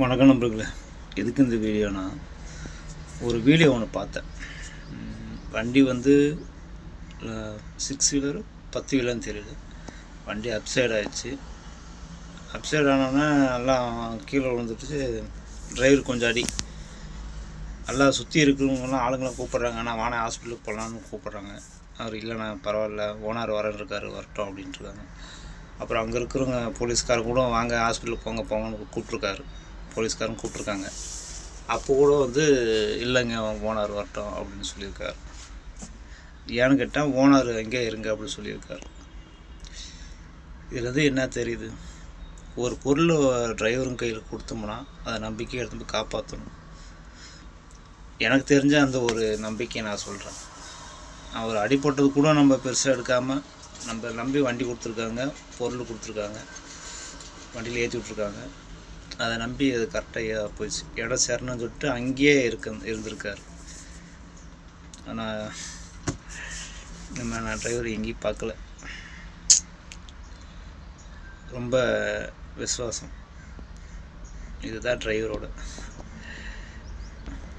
வணக்கம் நண்பர்களே. எதுக்கு இந்த வீடியோனா, ஒரு வீடியோ ஒன்று பார்த்தேன். வண்டி வந்து 6 வீலர் 10 வீலர்னு தெரியல. வண்டி அப்சைட் ஆகிடுச்சு. அப்சைட் ஆனோடனே எல்லாம் கீழே விழுந்துட்டு டிரைவர் கொஞ்சம் அடி. நல்லா சுற்றி இருக்கிறவங்கலாம் ஆளுங்களாம் கூப்பிட்றாங்க. ஆனால் வானே ஹாஸ்பிட்டலுக்கு போகலான்னு கூப்பிட்றாங்க. அவர் இல்லைண்ணா பரவாயில்ல, ஓனர் வரேன்னு வரட்டும் அப்படின்ட்டுருக்காங்க. அப்புறம் அங்கே இருக்கிறவங்க போலீஸ்காரங்க கூட வாங்க ஹாஸ்பிட்டலுக்கு போங்கன்னு கூப்பிட்ருக்காரு. போலீஸ்காரங்க கூப்பிட்ருக்காங்க. அப்போ கூட வந்து இல்லைங்க ஓனர் வரட்டும் அப்படின்னு சொல்லியிருக்காரு. ஏன்னு கேட்டால் ஓனர் எங்கே இருங்க அப்படின்னு சொல்லியிருக்காரு. இதில் என்ன தெரியுது, ஒரு பொருள் டிரைவரும் கையில் கொடுத்தோம்னா அதை நம்பிக்கையை எடுத்து போய் காப்பாற்றணும். எனக்கு தெரிஞ்ச அந்த ஒரு நம்பிக்கையை நான் சொல்கிறேன். அவர் அடிப்பட்டது கூட நம்ம பெருசாக எடுக்காமல், நம்ம நம்பி வண்டி கொடுத்துருக்காங்க, பொருள் கொடுத்துருக்காங்க, வண்டியில் ஏற்றி விட்ருக்காங்க. அதை நம்பி அது கரெக்டாக போயிடுச்சு. இடம் சேரணும்னு சொல்லிட்டு அங்கேயே இருந்திருக்கார். ஆனால் நான் டிரைவர் எங்கேயும் பார்க்கல. ரொம்ப விசுவாசம். இதுதான் டிரைவரோட